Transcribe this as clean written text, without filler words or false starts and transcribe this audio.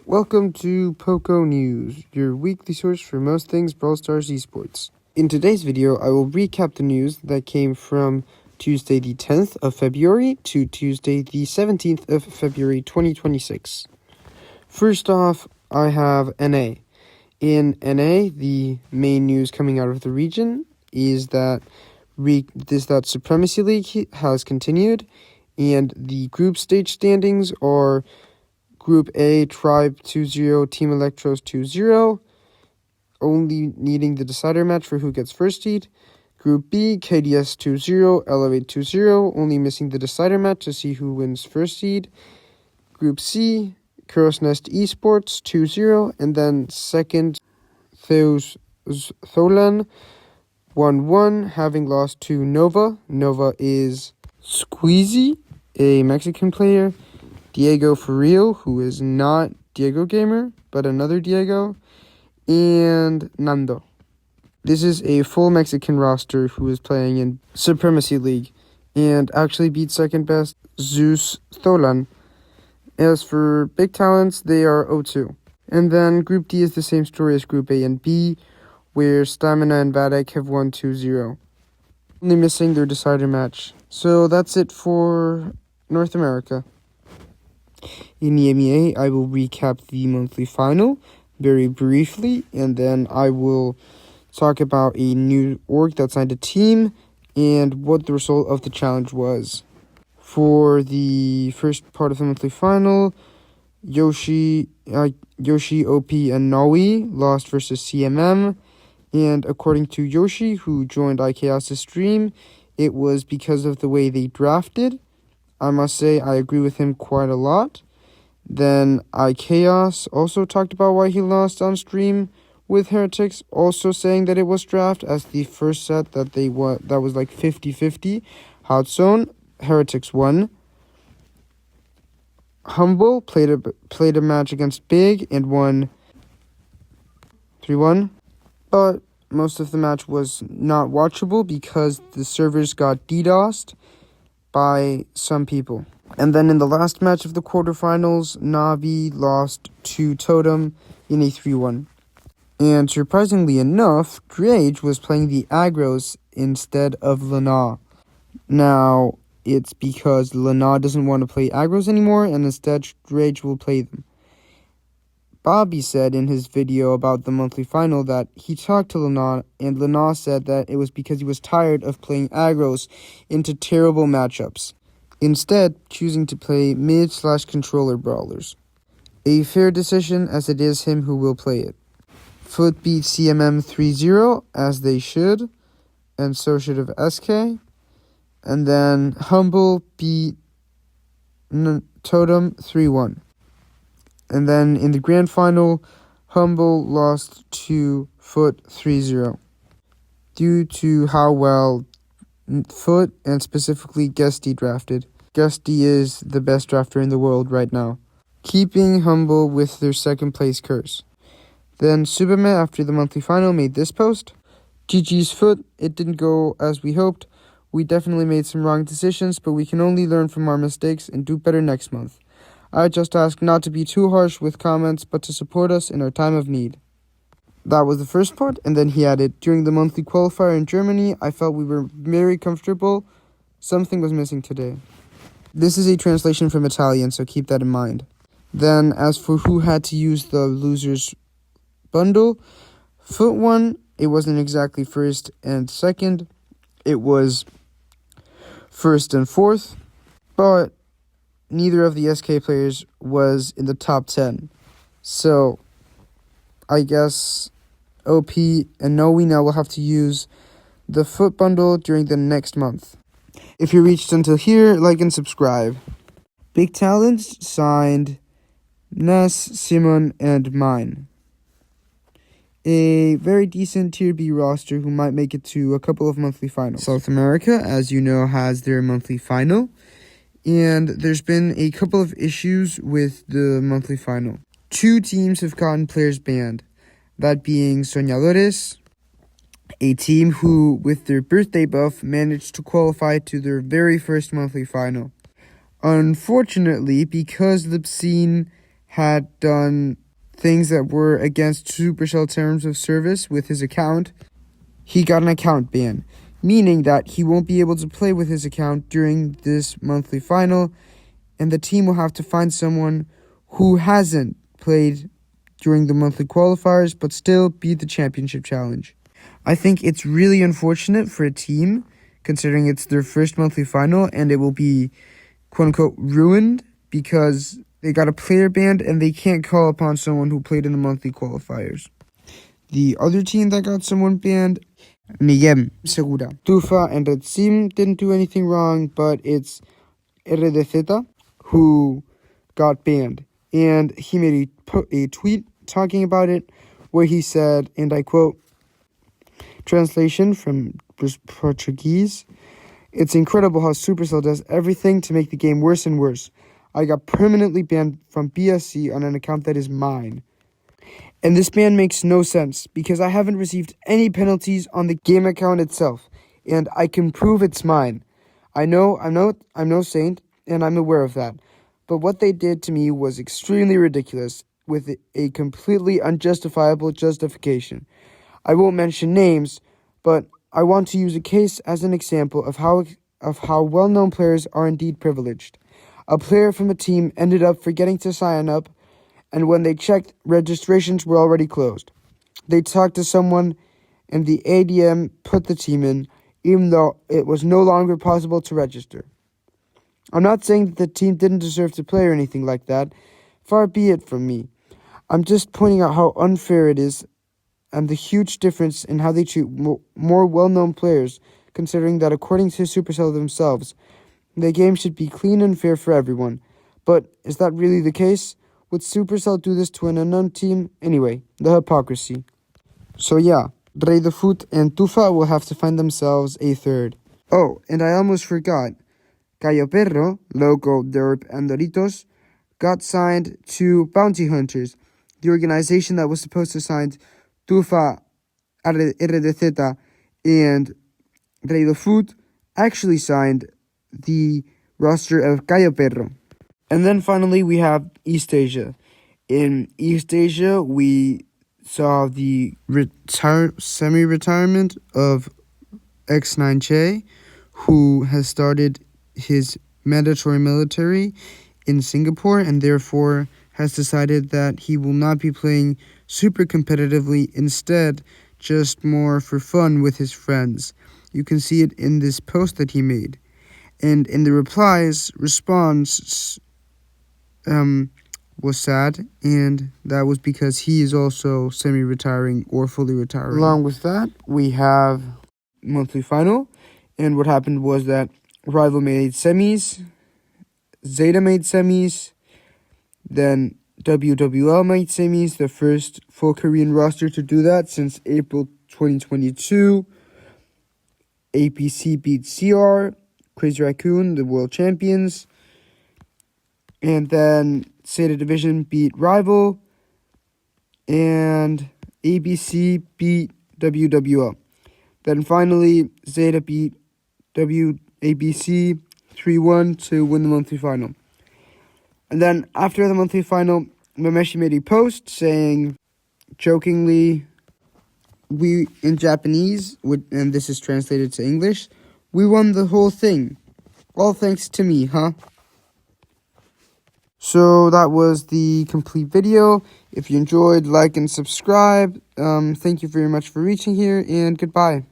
Welcome to Poco News, your weekly source for most things Brawl Stars esports. In today's video, I will recap the news that came from Tuesday the 10th of February to Tuesday the 17th of February 2026. First off, I have NA. In NA, the main news coming out of the region is that Supremacy League has continued, and the group stage standings are Group A, Tribe 2-0, Team Electros 2-0, only needing the decider match for who gets first seed. Group B, KDS 2-0, Elevate 2-0, only missing the decider match to see who wins first seed. Group C, Kuros Nest Esports 2-0, and then second, Tholan 1-1, having lost to Nova. Nova is Squeezy, a Mexican player, Diego For Real, who is not Diego Gamer, but another Diego, and Nando. This is a full Mexican roster who is playing in Supremacy League, and actually beat second best Zeus Tholan. As for big talents, they are 0-2. And then Group D is the same story as Group A and B, where Stamina and Vadek have won 2-0. Only missing their decider match. So that's it for North America. In EMEA, I will recap the monthly final very briefly, and then I will talk about a new org that signed a team and what the result of the challenge was. For the first part of the monthly final, Yoshi, OP, and Naui lost versus CMM, and according to Yoshi, who joined iChaos' stream, it was because of the way they drafted. I must say I agree with him quite a lot. Then iChaos also talked about why he lost on stream with Heretics, also saying that it was draft as the first set that that was like 50-50. Hot Zone, Heretics won. Humble played a match against Big and won 3-1. But most of the match was not watchable because the servers got DDoSed by some people. And then in the last match of the quarterfinals, Navi lost to Totem in a 3-1. And surprisingly enough, Drage was playing the aggros instead of Lana. Now, it's because Lana doesn't want to play aggros anymore, and instead Drage will play them. Bobby said in his video about the monthly final that he talked to Lana, and Lana said that it was because he was tired of playing aggros into terrible matchups, instead choosing to play mid/controller brawlers. A fair decision, as it is him who will play it. Fut beat CMM 3-0, as they should, and so should have SK. And then Humble beat Totem 3-1. And then in the grand final, Humble lost to Fut 3-0 due to how well Fut and specifically Guesty drafted. Guesty is the best drafter in the world right now, keeping Humble with their second place curse. Then Supremacy, after the monthly final, made this post. GG's Fut, it didn't go as we hoped. We definitely made some wrong decisions, but we can only learn from our mistakes and do better next month. I just ask not to be too harsh with comments, but to support us in our time of need. That was the first part, and then he added, during the monthly qualifier in Germany, I felt we were very comfortable. Something was missing today. This is a translation from Italian, so keep that in mind. Then, as for who had to use the losers bundle, Fut won. It wasn't exactly first and second. It was first and fourth, but neither of the SK players was in the top 10. So, I guess OP and Noe now will have to use the Fut bundle during the next month. If you reached until here, like and subscribe. Big Talents signed Ness, Simon, and Mine. A very decent Tier B roster who might make it to a couple of monthly finals. South America, as you know, has their monthly final. And there's been a couple of issues with the monthly final. 2 teams have gotten players banned. That being Soñadores, a team who, with their birthday buff, managed to qualify to their very first monthly final. Unfortunately, because the scene had done things that were against Supercell terms of service with his account, he got an account ban, meaning that he won't be able to play with his account during this monthly final, and the team will have to find someone who hasn't played during the monthly qualifiers but still beat the championship challenge. I think it's really unfortunate for a team, considering it's their first monthly final, and it will be quote-unquote ruined because they got a player banned and they can't call upon someone who played in the monthly qualifiers. The other team that got someone banned, Miguel Segura. Tufa and Red Sim didn't do anything wrong, but it's RDZ who got banned. And he made a tweet talking about it where he said, and I quote, translation from Portuguese, "It's incredible how Supercell does everything to make the game worse and worse. I got permanently banned from BSC on an account that is mine. And this ban makes no sense because I haven't received any penalties on the game account itself, and I can prove it's mine. I'm no saint, and I'm aware of that. But what they did to me was extremely ridiculous, with a completely unjustifiable justification. I won't mention names, but I want to use a case as an example of how well-known players are indeed privileged. A player from a team ended up forgetting to sign up, and when they checked, registrations were already closed. They talked to someone, and the ADM put the team in, even though it was no longer possible to register. I'm not saying that the team didn't deserve to play or anything like that. Far be it from me. I'm just pointing out how unfair it is and the huge difference in how they treat more well-known players, considering that according to Supercell themselves, the game should be clean and fair for everyone. But is that really the case? Would Supercell do this to an unknown team? Anyway, the hypocrisy. So yeah, Rey de Fut and Tufa will have to find themselves a third. Oh, and I almost forgot. Gallo Perro, Loco, Derp, and Doritos got signed to Bounty Hunters, the organization that was supposed to sign Tufa, RDZ, and Rey de Fut actually signed the roster of Gallo Perro. And then finally we have East Asia. In East Asia, we saw the semi-retirement of X9Che, who has started his mandatory military in Singapore and therefore has decided that he will not be playing super competitively, instead just more for fun with his friends. You can see it in this post that he made. And in the response was sad, and that was because he is also semi-retiring or fully retiring. Along with that, we have monthly final, and what happened was that Rival made semis, Zeta made semis, then WWL made semis, the first full Korean roster to do that since April 2022. APC beat CR, Crazy Raccoon, the world champions. And then Zeta Division beat Rival, and ABC beat WWL. Then finally, Zeta beat WABC 3-1 to win the monthly final. And then after the monthly final, Mameshi made a post saying, jokingly, we, in Japanese, and this is translated to English, "We won the whole thing. All thanks to me, huh?" So that was the complete video. If you enjoyed, like and subscribe. Thank you very much for reaching here, and goodbye.